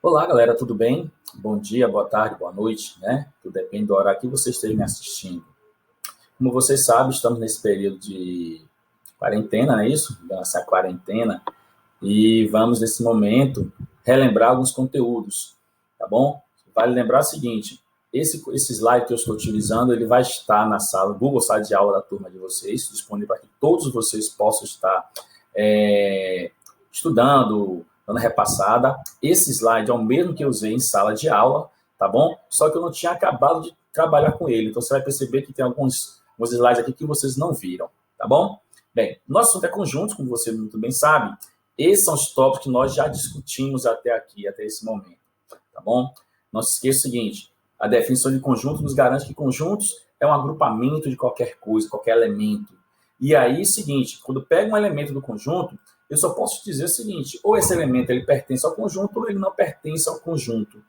Olá, galera, tudo bem? Bom dia, boa tarde, boa noite, né? Tudo depende do horário que vocês estejam me assistindo. Como vocês sabem, estamos nesse período de quarentena, não é isso? Essa quarentena. E vamos, nesse momento, relembrar alguns conteúdos, tá bom? Vale lembrar o seguinte, esse slide que eu estou utilizando, ele vai estar na sala, Google Sala de Aula da turma de vocês, disponível para que todos vocês possam estar estudando, dando repassada. Esse slide é o mesmo que eu usei em sala de aula, tá bom? Só que eu não tinha acabado de trabalhar com ele, então você vai perceber que tem alguns slides aqui que vocês não viram, tá bom? Bem, nosso assunto é conjunto, como você muito bem sabe. Esses são os tópicos que nós já discutimos até aqui, até esse momento, tá bom? Não se esqueça o seguinte, a definição de conjunto nos garante que conjuntos é um agrupamento de qualquer coisa, qualquer elemento. E aí, seguinte, quando pega um elemento do conjunto, eu só posso dizer o seguinte, ou esse elemento ele pertence ao conjunto ou ele não pertence ao conjunto.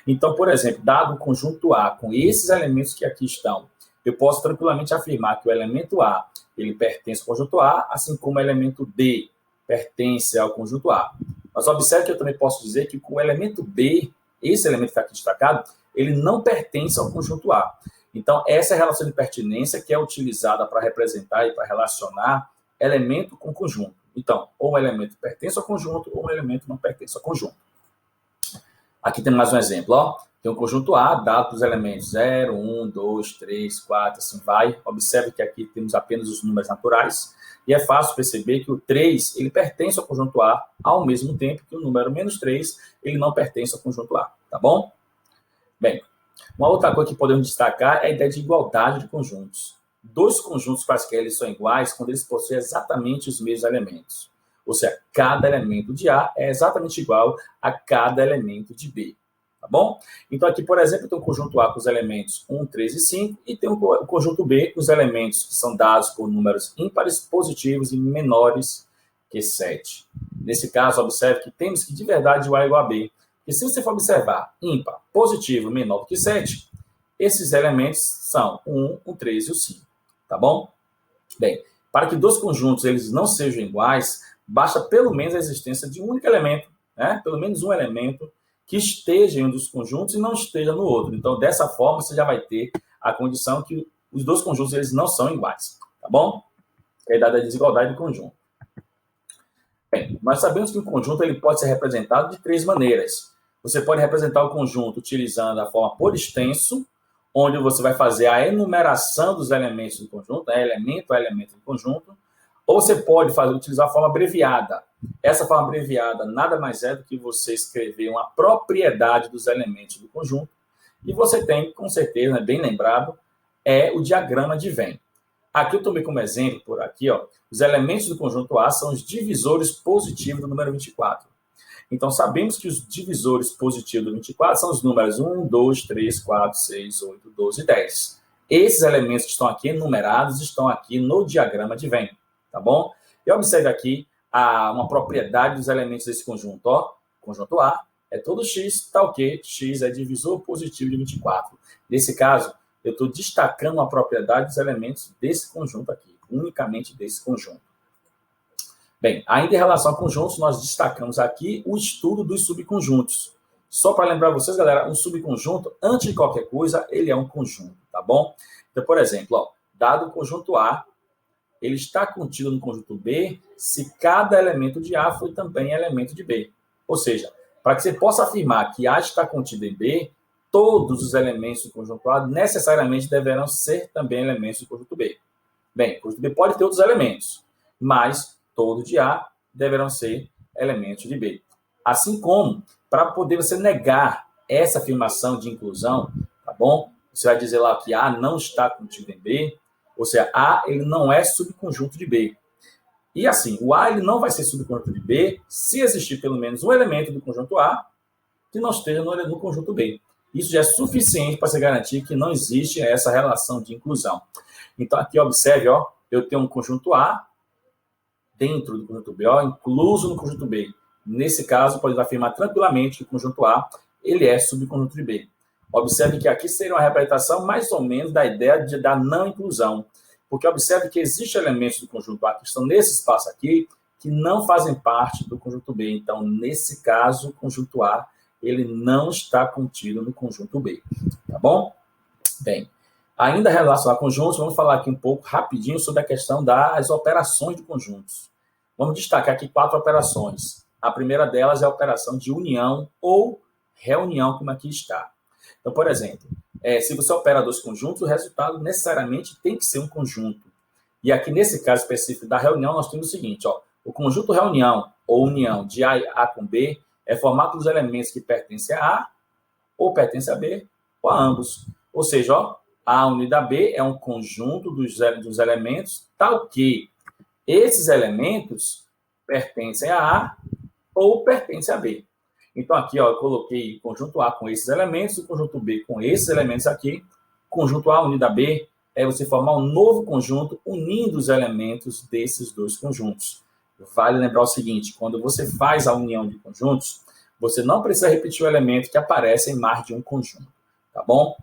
Então, por exemplo, dado o conjunto A com esses elementos que aqui estão, eu posso tranquilamente afirmar que o elemento A ele pertence ao conjunto A, assim como o elemento D pertence ao conjunto A. Mas observe que eu também posso dizer que com o elemento B, esse elemento que está aqui destacado, ele não pertence ao conjunto A. Então, essa é a relação de pertinência que é utilizada para representar e para relacionar elemento com conjunto. Então, ou um elemento pertence ao conjunto, ou um elemento não pertence ao conjunto. Aqui tem mais um exemplo, ó. Tem um conjunto A, dado para os elementos 0, 1, 2, 3, 4, assim vai. Observe que aqui temos apenas os números naturais. E é fácil perceber que o 3, ele pertence ao conjunto A, ao mesmo tempo que o número menos 3, ele não pertence ao conjunto A, tá bom? Bem, uma outra coisa que podemos destacar é a ideia de igualdade de conjuntos. Dois conjuntos quaisquer eles são iguais quando eles possuem exatamente os mesmos elementos. Ou seja, cada elemento de A é exatamente igual a cada elemento de B. Tá bom? Então, aqui, por exemplo, tem o conjunto A com os elementos 1, 3 e 5, e tem o conjunto B com os elementos que são dados por números ímpares, positivos e menores que 7. Nesse caso, observe que temos que, de verdade, o A é igual a B. E se você for observar ímpar, positivo, menor do que 7, esses elementos são o 1, o 3 e o 5. Tá bom? Bem, para que dois conjuntos eles não sejam iguais, basta pelo menos a existência de um único elemento, né? Pelo menos um elemento que esteja em um dos conjuntos e não esteja no outro. Então, dessa forma, você já vai ter a condição que os dois conjuntos eles não são iguais. Tá bom? Que é a ideia da desigualdade do conjunto. Bem, nós sabemos que o conjunto ele pode ser representado de três maneiras. Você pode representar o conjunto utilizando a forma por extenso, onde você vai fazer a enumeração dos elementos do conjunto, né, elemento a elemento do conjunto, ou você pode utilizar a forma abreviada. Essa forma abreviada nada mais é do que você escrever uma propriedade dos elementos do conjunto, e você tem, com certeza, né, bem lembrado, é o diagrama de Venn. Aqui eu tomei como exemplo, por aqui, ó, os elementos do conjunto A são os divisores positivos do número 24. Então, sabemos que os divisores positivos do 24 são os números 1, 2, 3, 4, 6, 8, 12 e 10. Esses elementos que estão aqui enumerados estão aqui no diagrama de Venn, tá bom? E observe aqui uma propriedade dos elementos desse conjunto, ó. Conjunto A é todo x, tal que x é divisor positivo de 24. Nesse caso, eu estou destacando a propriedade dos elementos desse conjunto aqui, unicamente desse conjunto. Bem, ainda em relação a conjuntos, nós destacamos aqui o estudo dos subconjuntos. Só para lembrar vocês, galera, um subconjunto, antes de qualquer coisa, ele é um conjunto, tá bom? Então, por exemplo, ó, dado o conjunto A, ele está contido no conjunto B se cada elemento de A foi também elemento de B. Ou seja, para que você possa afirmar que A está contido em B, todos os elementos do conjunto A necessariamente deverão ser também elementos do conjunto B. Bem, o conjunto B pode ter outros elementos, mas todo de A deverão ser elementos de B. Assim como, para poder você negar essa afirmação de inclusão, tá bom? Você vai dizer lá que A não está contido em B, ou seja, A ele não é subconjunto de B. E assim, o A ele não vai ser subconjunto de B se existir pelo menos um elemento do conjunto A que não esteja no conjunto B. Isso já é suficiente para se garantir que não existe essa relação de inclusão. Então, aqui observe, ó, eu tenho um conjunto A dentro do conjunto B, ó, incluso no conjunto B. Nesse caso, podemos afirmar tranquilamente que o conjunto A ele é subconjunto de B. Observe que aqui seria uma representação mais ou menos da ideia da não inclusão, porque observe que existem elementos do conjunto A que estão nesse espaço aqui que não fazem parte do conjunto B. Então, nesse caso, o conjunto A ele não está contido no conjunto B, tá bom? Bem, ainda relacionado a conjuntos, vamos falar aqui um pouco rapidinho sobre a questão das operações de conjuntos. Vamos destacar aqui 4 operações. A primeira delas é a operação de união ou reunião, como aqui está. Então, por exemplo, se você opera 2 conjuntos, o resultado necessariamente tem que ser um conjunto. E aqui, nesse caso específico da reunião, nós temos o seguinte, ó, o conjunto reunião ou união de A com B é formado pelos elementos que pertencem a A ou pertencem a B ou a ambos. Ou seja, ó, A unido a B é um conjunto dos elementos tal que esses elementos pertencem a A ou pertencem a B. Então, aqui, ó, eu coloquei o conjunto A com esses elementos, o conjunto B com esses elementos aqui. Conjunto A unido a B é você formar um novo conjunto unindo os elementos desses 2 conjuntos. Vale lembrar o seguinte, quando você faz a união de conjuntos, você não precisa repetir o elemento que aparece em mais de um conjunto, tá bom?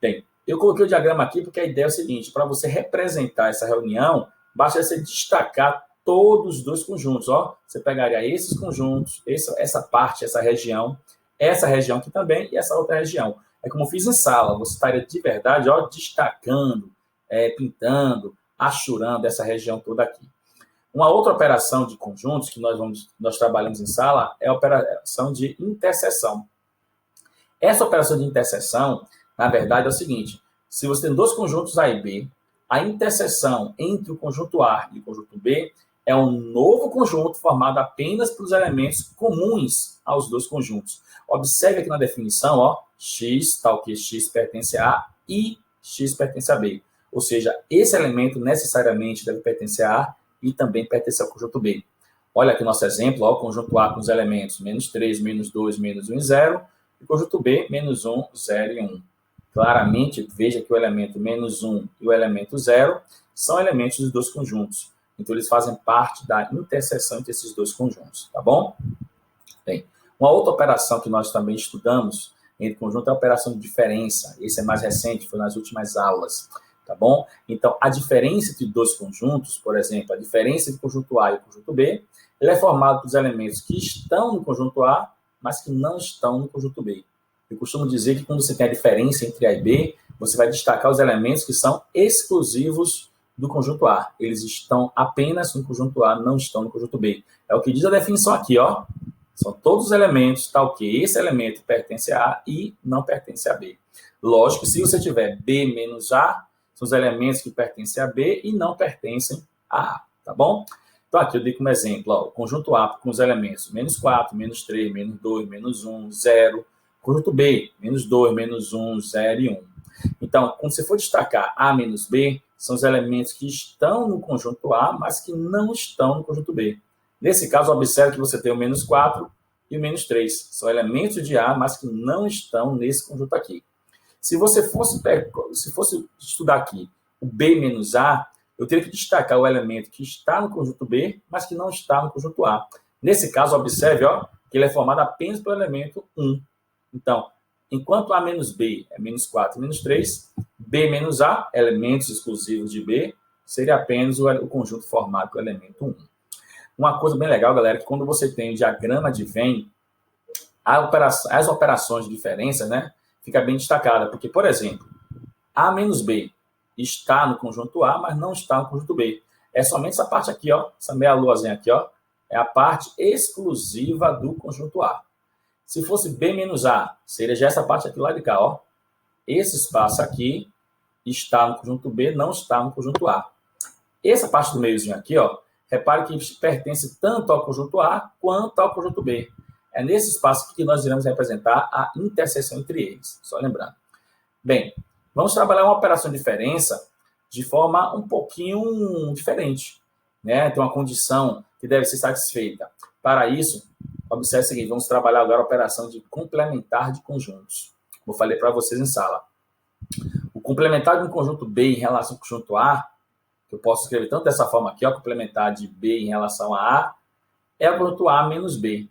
Bem, eu coloquei o diagrama aqui porque a ideia é o seguinte, para você representar essa reunião, basta você destacar todos os 2 conjuntos, ó. Você pegaria esses conjuntos, essa parte, essa região aqui também e essa outra região. É como eu fiz em sala, você estaria de verdade, ó, destacando, pintando, achurando essa região toda aqui. Uma outra operação de conjuntos que nós trabalhamos em sala é a operação de interseção. Essa operação de interseção, na verdade, é o seguinte, se você tem 2 conjuntos A e B, a interseção entre o conjunto A e o conjunto B é um novo conjunto formado apenas pelos elementos comuns aos 2 conjuntos. Observe aqui na definição, ó, X, tal que X pertence a A e X pertence a B. Ou seja, esse elemento necessariamente deve pertencer a A e também pertence ao conjunto B. Olha aqui o nosso exemplo, ó, o conjunto A com os elementos -3, -2, -1 e 0, e o conjunto B, -1, 0 e 1. Claramente, veja que o elemento -1 e o elemento 0 são elementos dos 2 conjuntos. Então, eles fazem parte da interseção entre esses 2 conjuntos, tá bom? Bem, uma outra operação que nós também estudamos entre conjunto é a operação de diferença. Esse é mais recente, foi nas últimas aulas, tá bom? Então, a diferença entre 2 conjuntos, por exemplo, a diferença entre o conjunto A e o conjunto B, ele é formado pelos elementos que estão no conjunto A, mas que não estão no conjunto B. Eu costumo dizer que quando você tem a diferença entre A e B, você vai destacar os elementos que são exclusivos do conjunto A. Eles estão apenas no conjunto A, não estão no conjunto B. É o que diz a definição aqui, ó. São todos os elementos, tal que esse elemento pertence a A e não pertence a B. Lógico que se você tiver B menos A, são os elementos que pertencem a B e não pertencem a A, tá bom? Então, aqui eu dei como exemplo, ó, o conjunto A com os elementos -4, -3, -2, -1, 0. Conjunto B, -2, -1, 0 e 1. Então, quando você for destacar A menos B, são os elementos que estão no conjunto A, mas que não estão no conjunto B. Nesse caso, observe que você tem o -4 e o -3. São elementos de A, mas que não estão nesse conjunto aqui. Se você fosse estudar aqui o B menos A, eu teria que destacar o elemento que está no conjunto B, mas que não está no conjunto A. Nesse caso, observe, ó, que ele é formado apenas pelo elemento 1. Então, enquanto A menos B é -4 e -3, B menos A, elementos exclusivos de B, seria apenas o conjunto formado pelo elemento 1. Uma coisa bem legal, galera, é que quando você tem o diagrama de Venn, as operações de diferença, né, fica bem destacada, porque, por exemplo, A menos B está no conjunto A, mas não está no conjunto B. É somente essa parte aqui, ó, essa meia luazinha aqui, ó, é a parte exclusiva do conjunto A. Se fosse B menos A, seria já essa parte aqui lá de cá, ó. Esse espaço aqui está no conjunto B, não está no conjunto A. Essa parte do meiozinho aqui, ó, repare que pertence tanto ao conjunto A quanto ao conjunto B. É nesse espaço aqui que nós iremos representar a interseção entre eles, só lembrando. Bem, vamos trabalhar uma operação de diferença de forma um pouquinho diferente, né? Tem uma condição que deve ser satisfeita. Para isso, observe o seguinte, vamos trabalhar agora a operação de complementar de conjuntos. Como eu falei para vocês em sala. O complementar de um conjunto B em relação ao conjunto A, que eu posso escrever tanto dessa forma aqui, ó, complementar de B em relação a A, é o conjunto A menos B.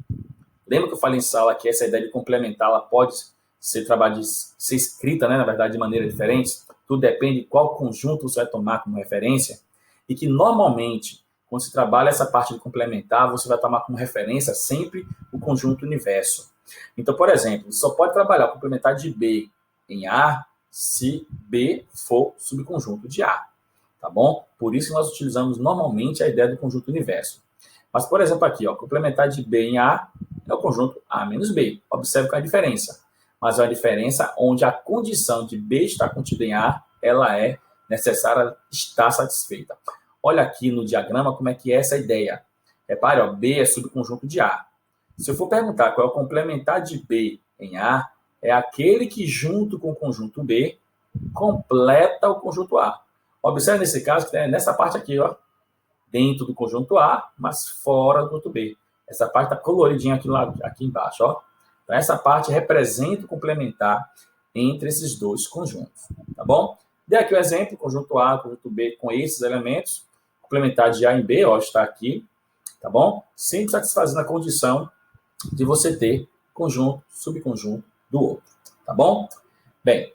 Lembra que eu falei em sala que essa ideia de complementar ela pode ser escrita, né, na verdade, de maneira diferente? Tudo depende de qual conjunto você vai tomar como referência. E que, normalmente, quando se trabalha essa parte de complementar, você vai tomar como referência sempre o conjunto universo. Então, por exemplo, só pode trabalhar o complementar de B em A se B for subconjunto de A, tá bom? Por isso que nós utilizamos normalmente a ideia do conjunto universo. Mas, por exemplo, aqui, ó, complementar de B em A é o conjunto A menos B. Observe qual é a diferença. Mas é uma diferença onde a condição de B estar contida em A, ela é necessária estar satisfeita. Olha aqui no diagrama como é que é essa ideia. Repare, ó, B é subconjunto de A. Se eu for perguntar qual é o complementar de B em A, é aquele que, junto com o conjunto B, completa o conjunto A. Observe nesse caso que nessa parte aqui, ó, dentro do conjunto A, mas fora do conjunto B. Essa parte está coloridinha aqui embaixo, ó. Então, essa parte representa o complementar entre esses dois conjuntos, tá bom? Dê aqui o exemplo, conjunto A, conjunto B, com esses elementos, complementar de A em B, ó, está aqui, tá bom? Sempre satisfazendo a condição de você ter conjunto, subconjunto do outro, tá bom? Bem,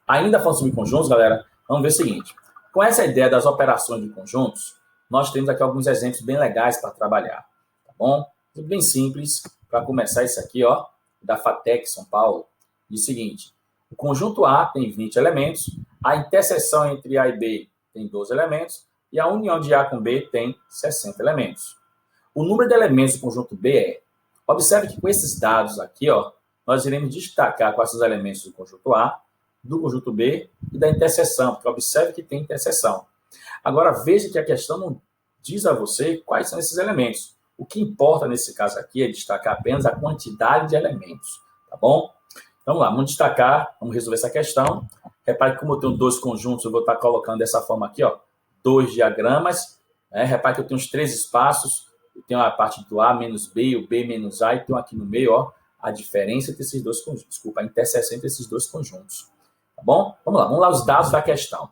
ainda falando sobre conjuntos, galera, vamos ver o seguinte. Com essa ideia das operações de conjuntos, nós temos aqui alguns exemplos bem legais para trabalhar, tá bom? Bem simples, para começar isso aqui, ó, da FATEC São Paulo, diz o seguinte: o conjunto A tem 20 elementos, a interseção entre A e B tem 12 elementos, e a união de A com B tem 60 elementos. O número de elementos do conjunto B é... Observe que com esses dados aqui, ó, nós iremos destacar quais são os elementos do conjunto A, do conjunto B e da interseção, porque observe que tem interseção. Agora, veja que a questão não diz a você quais são esses elementos. O que importa nesse caso aqui é destacar apenas a quantidade de elementos, tá bom? Então, vamos lá, vamos destacar, vamos resolver essa questão. Repare que como eu tenho dois conjuntos, eu vou estar colocando dessa forma aqui, ó, dois diagramas. Né? Repare que eu tenho os três espaços, eu tenho a parte do A menos B, o B menos A, e tenho aqui no meio, ó, a diferença entre esses dois conjuntos, desculpa, a interseção entre esses dois conjuntos. Tá bom? Vamos lá os dados da questão.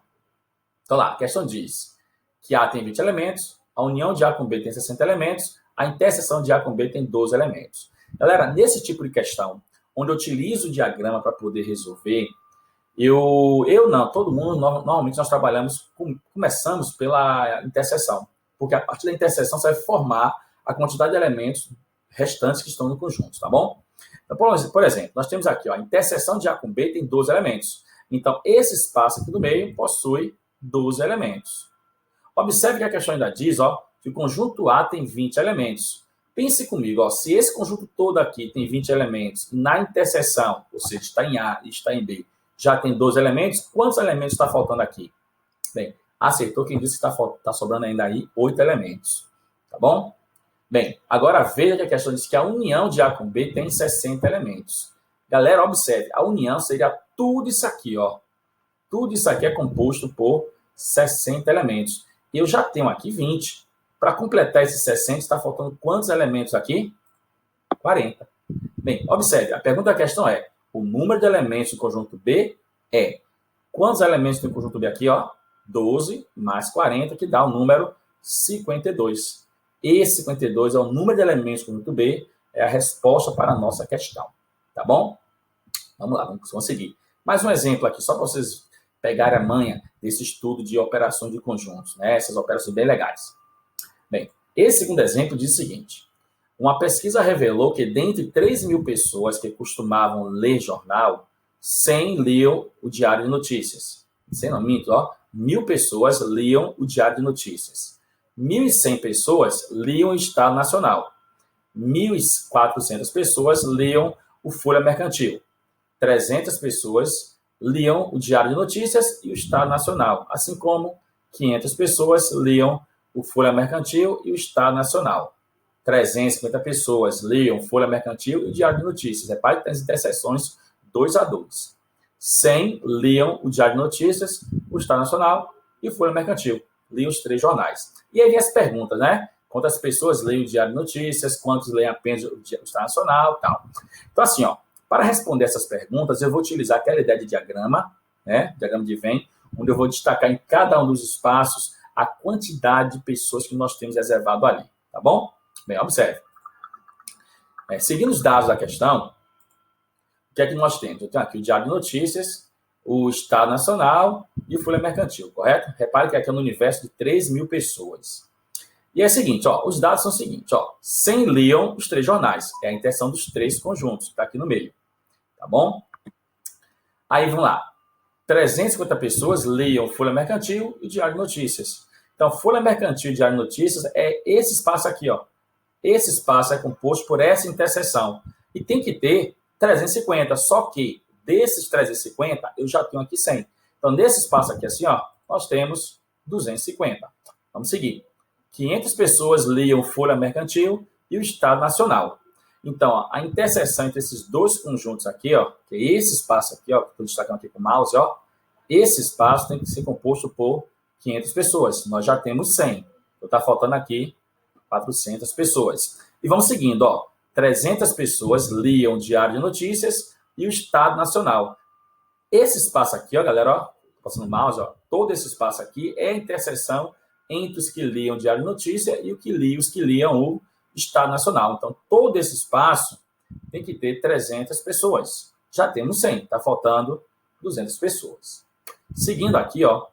Então lá, a questão diz que A tem 20 elementos, a união de A com B tem 60 elementos, a interseção de A com B tem 12 elementos. Galera, nesse tipo de questão, onde eu utilizo o diagrama para poder resolver, todo mundo, normalmente nós começamos pela interseção, porque a partir da interseção você vai formar a quantidade de elementos restantes que estão no conjunto, tá bom? Então, por exemplo, nós temos aqui, ó, a interseção de A com B tem 12 elementos. Então, esse espaço aqui do meio possui 12 elementos. Observe que a questão ainda diz, ó, que o conjunto A tem 20 elementos. Pense comigo, ó, se esse conjunto todo aqui tem 20 elementos, na interseção, ou seja, está em A e está em B, já tem 12 elementos, quantos elementos está faltando aqui? Bem, acertou quem disse que está sobrando ainda aí 8 elementos, tá bom? Bem, agora veja que a questão diz que a união de A com B tem 60 elementos. Galera, observe, a união seria tudo isso aqui, ó. Tudo isso aqui é composto por 60 elementos. Eu já tenho aqui 20. Para completar esses 60, está faltando quantos elementos aqui? 40. Bem, observe, a pergunta da questão é, o número de elementos do conjunto B é... Quantos elementos tem o conjunto B aqui, ó? 12 mais 40, que dá o número 52. Esse 52 é o número de elementos do conjunto B, é a resposta para a nossa questão. Tá bom? Vamos lá, vamos seguir. Mais um exemplo aqui, só para vocês pegarem a manha desse estudo de operações de conjuntos, né? Essas operações bem legais. Bem, esse segundo exemplo diz o seguinte: uma pesquisa revelou que dentre 3.000 pessoas que costumavam ler jornal, 100 liam o Diário de Notícias. 100 não minto, ó. 1.000 pessoas liam o Diário de Notícias. 1.100 pessoas liam o Estado Nacional. 1.400 pessoas liam o Folha Mercantil. 300 pessoas liam o Diário de Notícias e o Estado Nacional, assim como 500 pessoas liam o Folha Mercantil e o Estado Nacional. 350 pessoas liam Folha Mercantil e o Diário de Notícias. Repare que tem as interseções 2 a 2. 100 liam o Diário de Notícias, o Estado Nacional e o Folha Mercantil. Liam os 3 jornais. E aí vem as perguntas, né? Quantas pessoas leem o Diário de Notícias, quantos leem apenas o Estado Nacional e tal. Então, assim, ó, para responder essas perguntas, eu vou utilizar aquela ideia de diagrama, né? Diagrama de Venn, onde eu vou destacar em cada um dos espaços a quantidade de pessoas que nós temos reservado ali, tá bom? Bem, observe. Seguindo os dados da questão, o que é que nós temos? Eu tenho aqui o Diário de Notícias, o Estado Nacional e o Folha Mercantil, correto? Repare que aqui é no universo de 3.000 pessoas. E é o seguinte, ó, os dados são os seguintes, ó, 100 liam os 3 jornais, é a interseção dos 3 conjuntos, que está aqui no meio, tá bom? Aí, vamos lá, 350 pessoas liam Folha Mercantil e Diário de Notícias. Então, Folha Mercantil e Diário de Notícias é esse espaço aqui, ó. Esse espaço é composto por essa interseção. E tem que ter 350, só que desses 350, eu já tenho aqui 100. Então, nesse espaço aqui, assim, ó, nós temos 250. Vamos seguir. 500 pessoas liam Folha Mercantil e o Estado Nacional. Então, ó, a interseção entre esses dois conjuntos aqui, ó, que é esse espaço aqui, ó, que estou destacando aqui com o mouse, ó, esse espaço tem que ser composto por 500 pessoas. Nós já temos 100. Então, está faltando aqui 400 pessoas. E vamos seguindo, ó. 300 pessoas liam o Diário de Notícias e o Estado Nacional. Esse espaço aqui, ó, galera, ó, passando o mouse, ó, todo esse espaço aqui é a interseção entre os que liam o Diário de Notícia e os que liam o Estado Nacional. Então, todo esse espaço tem que ter 300 pessoas. Já temos 100, está faltando 200 pessoas. Seguindo aqui, ó,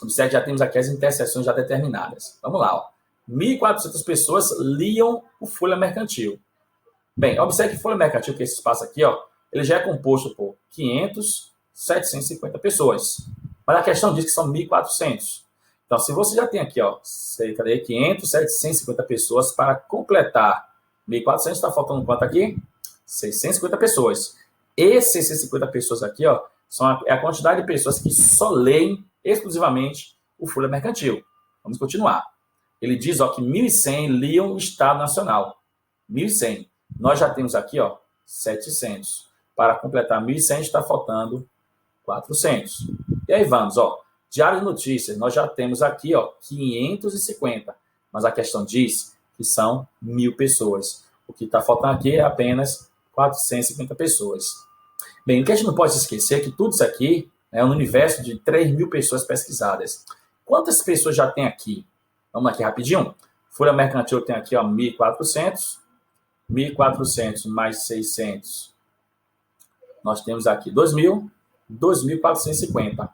observe que já temos aqui as interseções já determinadas. Vamos lá, ó. 1.400 pessoas liam o Folha Mercantil. Bem, observe que Folha Mercantil, que é esse espaço aqui, ó, ele já é composto por 500, 750 pessoas. Mas a questão diz que são 1.400. Então, se você já tem aqui, ó, cerca de 500, 750 pessoas para completar 1.400, está faltando quanto aqui? 650 pessoas. Esses 650 pessoas aqui, ó, é a quantidade de pessoas que só leem exclusivamente o Folha Mercantil. Vamos continuar. Ele diz, ó, que 1.100 liam o Estado Nacional. 1.100. Nós já temos aqui, ó, 700. Para completar 1.100, está faltando 400. E aí vamos, ó. Diário de Notícias, nós já temos aqui, ó, 550. Mas a questão diz que são 1.000 pessoas. O que está faltando aqui é apenas 450 pessoas. Bem, o que a gente não pode esquecer é que tudo isso aqui é um universo de 3.000 pessoas pesquisadas. Quantas pessoas já tem aqui? Vamos aqui rapidinho. Folha Mercantil tem aqui, ó, 1.400. 1.400 mais 600. Nós temos aqui 2.000. 2.450.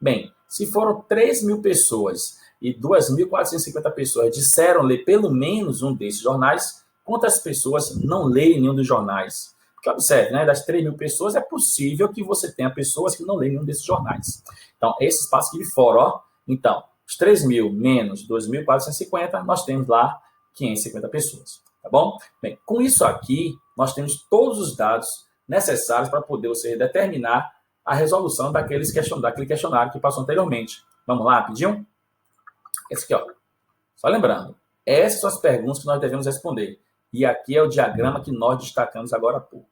Bem, se foram 3.000 pessoas e 2.450 pessoas disseram ler pelo menos um desses jornais, quantas pessoas não leem nenhum dos jornais? Porque observe, né, das 3.000 pessoas é possível que você tenha pessoas que não leem nenhum desses jornais. Então, esse espaço aqui de fora, ó. Então, os 3.000 menos 2.450, nós temos lá 550 pessoas, tá bom? Bem, com isso aqui, nós temos todos os dados necessários para poder você determinar a resolução daquele questionário que passou anteriormente. Vamos lá, rapidinho? Esse aqui, ó. Só lembrando, essas são as perguntas que nós devemos responder. E aqui é o diagrama que nós destacamos agora há pouco.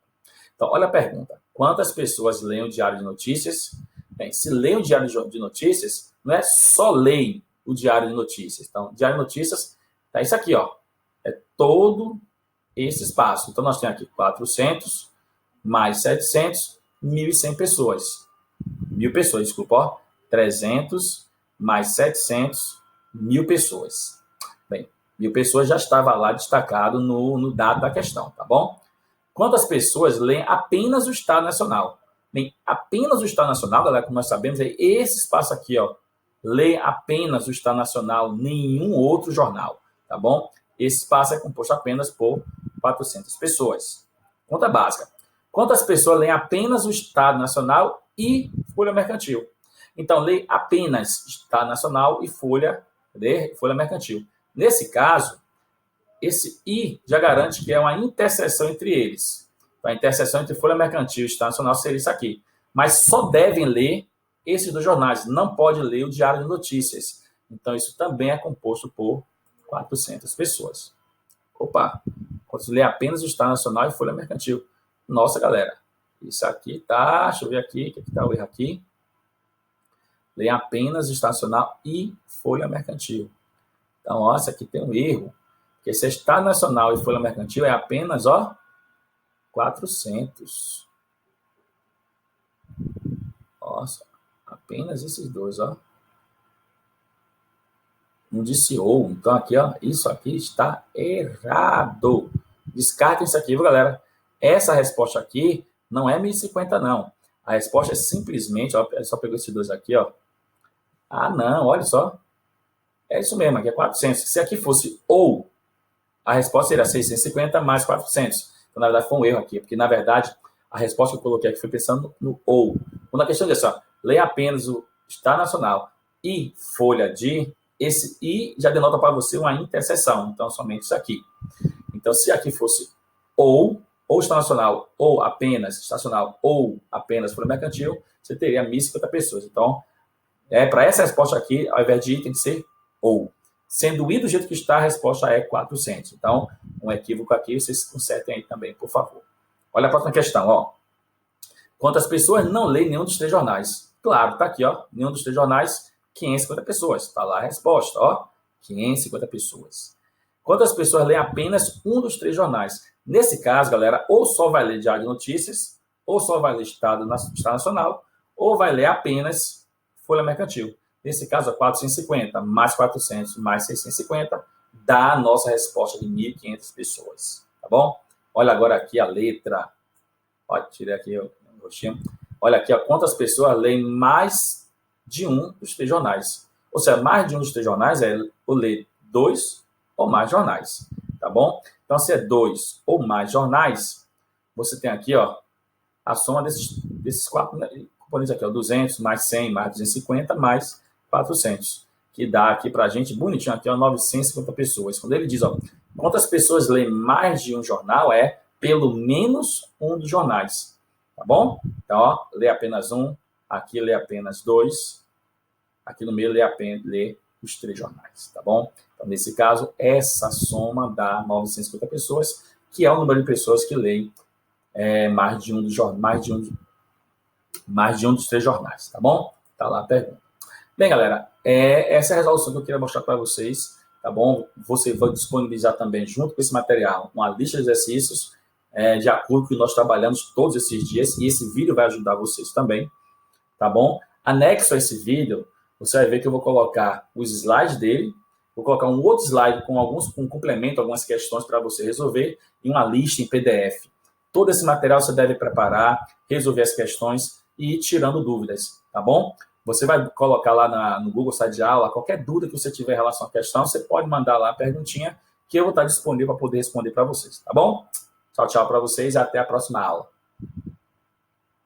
Então, olha a pergunta. Quantas pessoas leem o Diário de Notícias? Bem, se leem o Diário de Notícias, não é só leem o Diário de Notícias. Então, Diário de Notícias é isso aqui, ó. É todo esse espaço. Então, nós temos aqui 400 mais 700, 1.100 pessoas. 1.000 pessoas, desculpa, ó. 300 mais 700, 1.000 pessoas. Bem, 1.000 pessoas já estava lá destacado no dado da questão, tá bom? Quantas pessoas leem apenas o Estado Nacional? Bem, apenas o Estado Nacional, galera, como nós sabemos, é esse espaço aqui, ó. Lê apenas o Estado Nacional, nenhum outro jornal, tá bom? Esse espaço é composto apenas por 400 pessoas. Conta básica. Quantas pessoas leem apenas o Estado Nacional e Folha Mercantil? Então, lê apenas Estado Nacional e Folha Mercantil. Nesse caso, esse I já garante que é uma interseção entre eles. Então, a interseção entre Folha Mercantil e Estado Nacional seria isso aqui. Mas só devem ler esses dois jornais. Não pode ler o Diário de Notícias. Então, isso também é composto por 400 pessoas. Opa! Quando lê apenas o Estado Nacional e Folha Mercantil. Nossa, galera, isso aqui tá... Deixa eu ver aqui, o que tá o erro aqui. Lê apenas o Estado Nacional e Folha Mercantil. Então, ó, isso aqui tem um erro. Porque se Estado Nacional e Folha Mercantil é apenas, ó, 400. Nossa, apenas esses dois, ó. Não disse ou. Então, aqui, ó, isso aqui está errado. Descartem isso aqui, viu, galera? Essa resposta aqui não é 1.050, não. A resposta é simplesmente, ó, só pegou esses dois aqui, ó. Ah, não, olha só. É isso mesmo, aqui é 400. Se aqui fosse ou, a resposta seria 650 mais 400. Então, na verdade, foi um erro aqui, porque, na verdade, a resposta que eu coloquei aqui foi pensando no ou. Quando a questão é assim, ó, leia apenas o Estado Nacional e folha de, esse I já denota para você uma interseção, então somente isso aqui. Então, se aqui fosse ou Estado Nacional, ou apenas estacional, ou apenas folha mercantil, você teria 1.050 pessoas. Então, para essa resposta aqui, ao invés de I, tem que ser ou. Sendo I do jeito que está, a resposta é 400. Então, um equívoco aqui, vocês consertem aí também, por favor. Olha a próxima questão, ó. Quantas pessoas não leem nenhum dos 3 jornais? Claro, tá aqui, ó. Nenhum dos 3 jornais, 550 pessoas. Tá lá a resposta, ó. 550 pessoas. Quantas pessoas leem apenas um dos 3 jornais? Nesse caso, galera, ou só vai ler Diário de Notícias, ou só vai ler Estado Nacional, ou vai ler apenas Folha Mercantil. Nesse caso, é 450 mais 400 mais 650 dá a nossa resposta de 1.500 pessoas. Tá bom? Olha agora aqui a letra. Olha, tirei aqui o roxinho. Olha aqui, ó, quantas pessoas leem mais de um dos 3 jornais. Ou seja, mais de um dos 3 jornais é o ler 2 ou mais jornais. Tá bom? Então, se é 2 ou mais jornais, você tem aqui, ó, a soma desses 4 componentes aqui, ó, 200 mais 100 mais 250 mais 400, que dá aqui para a gente, bonitinho aqui, ó, 950 pessoas. Quando ele diz, ó, quantas pessoas leem mais de um jornal, é pelo menos um dos jornais, tá bom? Então, ó, lê apenas um, aqui lê apenas 2, aqui no meio lê os 3 jornais, tá bom? Então, nesse caso, essa soma dá 950 pessoas, que é o número de pessoas que leem mais de um dos 3 jornais, tá bom? Tá lá a pergunta. Bem, galera, essa é a resolução que eu queria mostrar para vocês, tá bom? Você vai disponibilizar também, junto com esse material, uma lista de exercícios de acordo com o que nós trabalhamos todos esses dias, e esse vídeo vai ajudar vocês também, tá bom? Anexo a esse vídeo, você vai ver que eu vou colocar os slides dele, vou colocar um outro slide com um complemento, algumas questões para você resolver, e uma lista em PDF. Todo esse material você deve preparar, resolver as questões e ir tirando dúvidas, tá bom? Você vai colocar lá no Google Site de Aula, qualquer dúvida que você tiver em relação à questão, você pode mandar lá a perguntinha que eu vou estar disponível para poder responder para vocês, tá bom? Tchau, tchau para vocês e até a próxima aula.